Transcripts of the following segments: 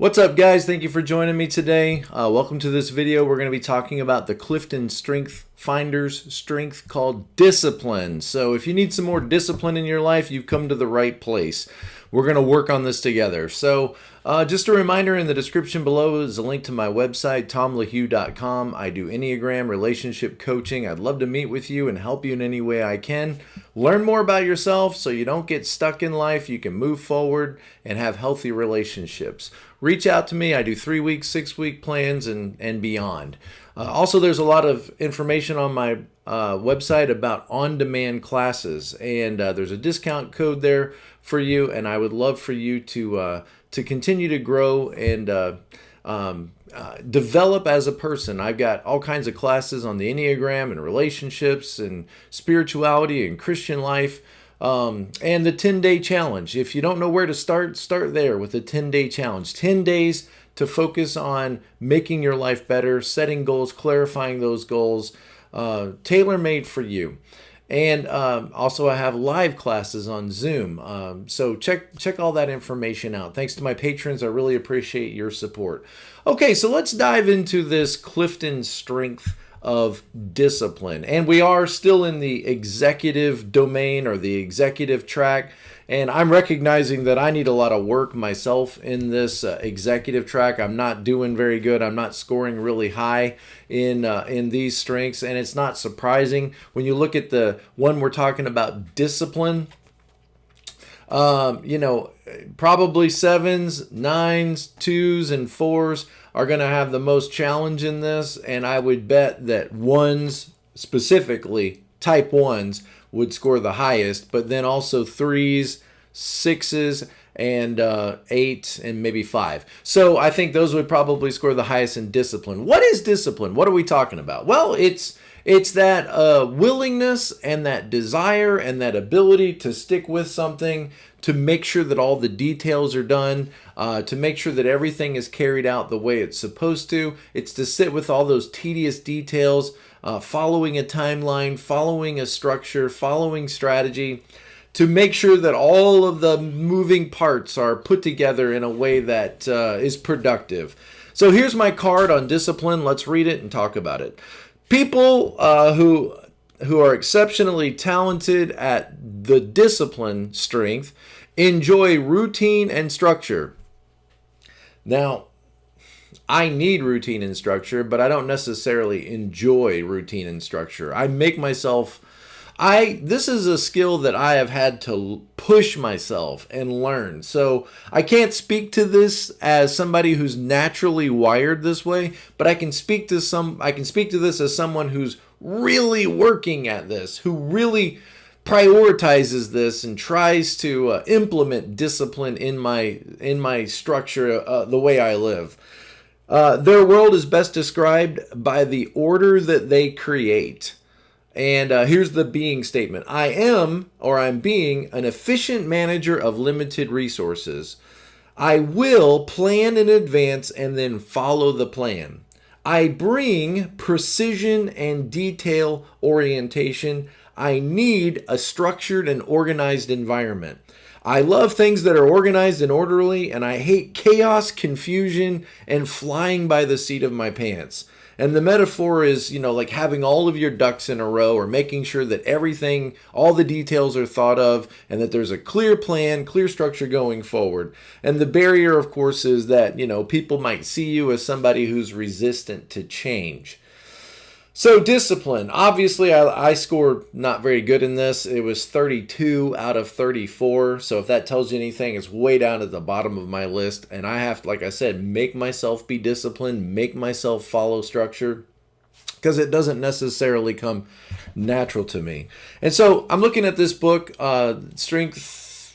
What's up, guys? Thank you for joining me today. Welcome to this video. We're going to be talking about the Clifton Strength Finders strength called discipline. So if you need some more discipline in your life, you've come to the right place. We're going to work on this together. So just a reminder, in the description below is a link to my website, tomlahue.com. I do Enneagram relationship coaching. I'd love to meet with you and help you in any way I can. Learn more about yourself so you don't get stuck in life. You can move forward and have healthy relationships. Reach out to me. I do 3-week, 6-week plans and beyond. Also, there's a lot of information on my website about on-demand classes, and there's a discount code there for you, and I would love for you to continue to grow and develop as a person. I've got all kinds of classes on the Enneagram and relationships and spirituality and Christian life. And the 10-day challenge. If you don't know where to start there with the 10-day challenge. 10 days to focus on making your life better, setting goals, clarifying those goals, tailor-made for you. And also I have live classes on Zoom. So check all that information out. Thanks to my patrons. I really appreciate your support. Okay, so let's dive into this Clifton Strength of discipline. And we are still in the executive domain or the executive track. And I'm recognizing that I need a lot of work myself in this executive track. I'm not doing very good. I'm not scoring really high in these strengths. And it's not surprising when you look at the one we're talking about, discipline. Probably 7s, 9s, 2s, and 4s are going to have the most challenge in this, and I would bet that 1s, specifically type 1s, would score the highest, but then also 3s, 6s, and 8, and maybe 5. So I think those would probably score the highest in discipline. What is discipline? What are we talking about? Well, it's that willingness and that desire and that ability to stick with something, to make sure that all the details are done, to make sure that everything is carried out the way it's supposed to. It's to sit with all those tedious details, following a timeline, following a structure, following strategy, to make sure that all of the moving parts are put together in a way that is productive. So here's my card on discipline. Let's read it and talk about it. People who are exceptionally talented at the discipline strength enjoy routine and structure. Now, I need routine and structure, but I don't necessarily enjoy routine and structure. I make myself... This is a skill that I have had to push myself and learn. So I can't speak to this as somebody who's naturally wired this way, but I can speak to this as someone who's really working at this, who really prioritizes this and tries to implement discipline in my structure, the way I live. Their world is best described by the order that they create. And here's the being statement. I'm being an efficient manager of limited resources. I will plan in advance and then follow the plan. I bring precision and detail orientation. I need a structured and organized environment. I love things that are organized and orderly, and I hate chaos, confusion, and flying by the seat of my pants. And the metaphor is, like having all of your ducks in a row, or making sure that everything, all the details are thought of, and that there's a clear plan, clear structure going forward. And the barrier, of course, is that, people might see you as somebody who's resistant to change. So discipline. Obviously, I scored not very good in this. It was 32 out of 34. So if that tells you anything, it's way down at the bottom of my list. And I have to, like I said, make myself be disciplined, make myself follow structure, because it doesn't necessarily come natural to me. And so I'm looking at this book, Strengths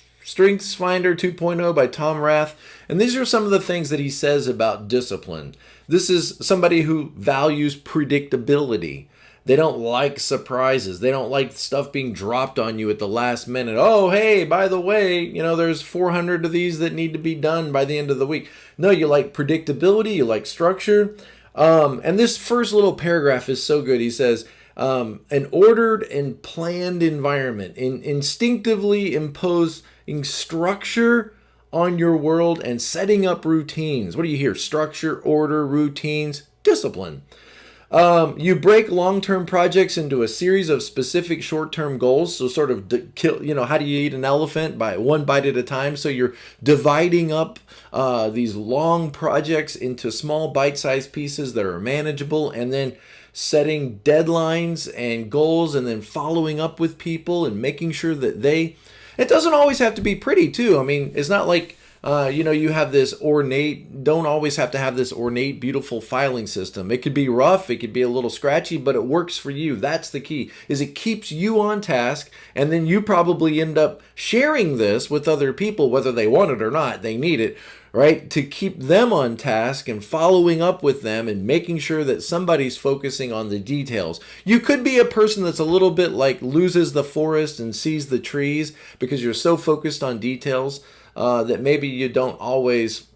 Finder 2.0 by Tom Rath. And these are some of the things that he says about discipline. This is somebody who values predictability. They don't like surprises. They don't like stuff being dropped on you at the last minute. Oh, hey, by the way, there's 400 of these that need to be done by the end of the week. No, you like predictability. You like structure. And this first little paragraph is so good. He says, an ordered and planned environment, instinctively imposing structure on your world and setting up routines. What do you hear? Structure, order, routines, discipline. You break long-term projects into a series of specific short-term goals. So sort of kill, how do you eat an elephant? By one bite at a time. So you're dividing up these long projects into small bite-sized pieces that are manageable, and then setting deadlines and goals, and then following up with people and making sure that it doesn't always have to be pretty too. I mean, it's not like you have this don't always have to have this ornate, beautiful filing system. It could be rough, it could be a little scratchy, but it works for you. That's the key, is it keeps you on task, and then you probably end up sharing this with other people, whether they want it or not, they need it, right? To keep them on task and following up with them and making sure that somebody's focusing on the details. You could be a person that's a little bit like loses the forest and sees the trees because you're so focused on details. That maybe you don't always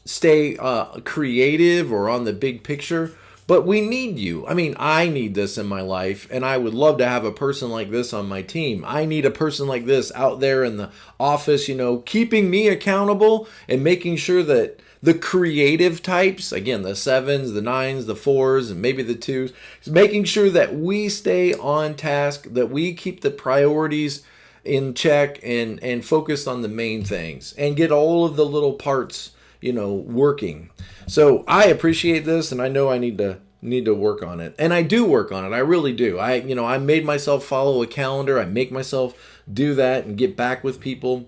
stay creative or on the big picture, but we need you. I mean, I need this in my life, and I would love to have a person like this on my team. I need a person like this out there in the office, keeping me accountable and making sure that the creative types, again, the 7s, the 9s, the 4s, and maybe the 2s, is making sure that we stay on task, that we keep the priorities in check and focus on the main things and get all of the little parts working. So I appreciate this, and I know I need to work on it, and I do work on it. I really do. I made myself follow a calendar. I make myself do that and get back with people.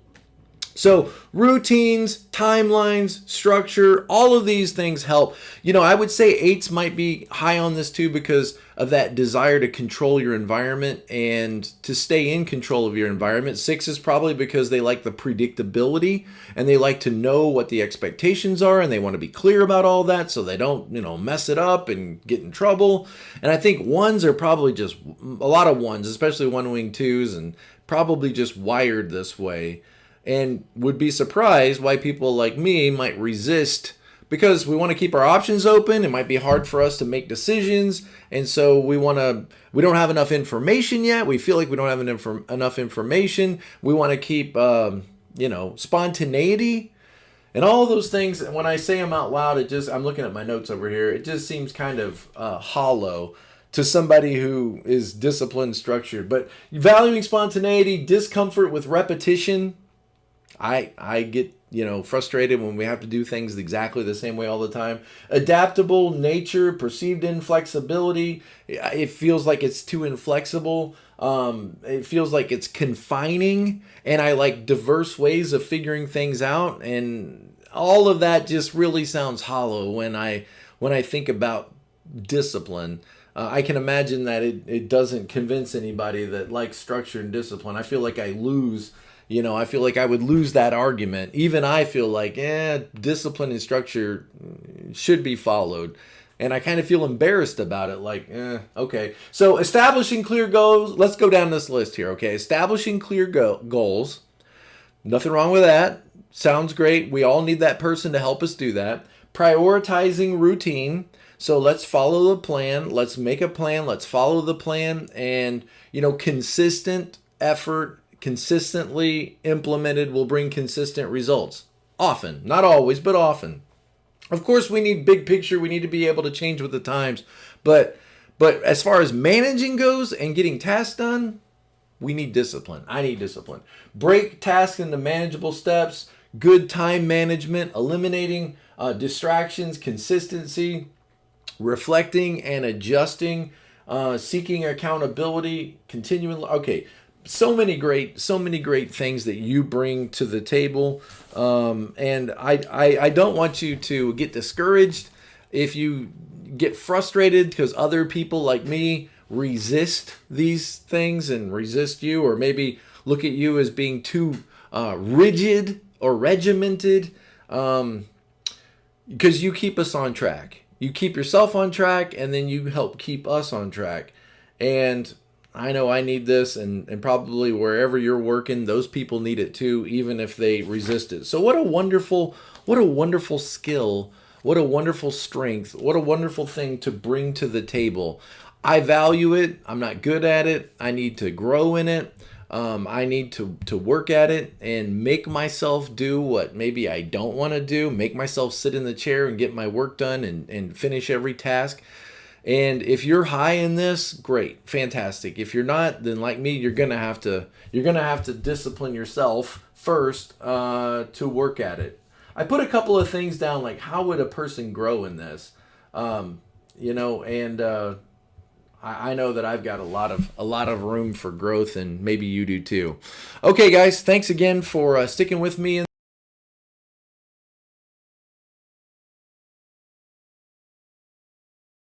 So routines, timelines, structure, all of these things help. I would say 8s might be high on this too because of that desire to control your environment and to stay in control of your environment. 6 is probably because they like the predictability and they like to know what the expectations are, and they want to be clear about all that so they don't, mess it up and get in trouble. And I think 1s are probably just a lot of 1s, especially 1-wing 2s, and probably just wired this way. And would be surprised why people like me might resist, because we want to keep our options open. It might be hard for us to make decisions, and so we don't have enough information yet. We feel like we don't have enough information. We want to keep spontaneity and all those things. When I say them out loud, I'm looking at my notes over here, it just seems kind of hollow to somebody who is disciplined, structured. But valuing spontaneity, discomfort with repetition. I get, frustrated when we have to do things exactly the same way all the time. Adaptable nature, perceived inflexibility. It feels like it's too inflexible. It feels like it's confining, and I like diverse ways of figuring things out, and all of that just really sounds hollow when I think about discipline. I can imagine that it doesn't convince anybody that likes structure and discipline. I feel like I lose. I feel like I would lose that argument. Even I feel like, discipline and structure should be followed. And I kind of feel embarrassed about it. Like, okay. So establishing clear goals. Let's go down this list here, okay? Establishing clear goals. Nothing wrong with that. Sounds great. We all need that person to help us do that. Prioritizing routine. So let's follow the plan. Let's make a plan. Let's follow the plan. And, consistent effort, consistently implemented, will bring consistent results. Often, not always, but often. Of course, we need big picture. We need to be able to change with the times. But as far as managing goes and getting tasks done, we need discipline. I need discipline. Break tasks into manageable steps, good time management, eliminating distractions, consistency, reflecting and adjusting, seeking accountability, continuing. Okay. So many great things that you bring to the table, and I don't want you to get discouraged if you get frustrated because other people like me resist these things and resist you, or maybe look at you as being too rigid or regimented, because you keep us on track. You keep yourself on track, and then you help keep us on track. And I know I need this, and probably wherever you're working, those people need it too, even if they resist it. So what a wonderful skill, what a wonderful strength, what a wonderful thing to bring to the table. I value it. I'm not good at it. I need to grow in it. I need to work at it and make myself do what maybe I don't want to do, make myself sit in the chair and get my work done and finish every task. And if you're high in this, great, fantastic. If you're not, then like me, you're gonna have to discipline yourself first to work at it. I put a couple of things down, like how would a person grow in this, and I know that I've got a lot of room for growth, and maybe you do too. Okay, guys, thanks again for sticking with me.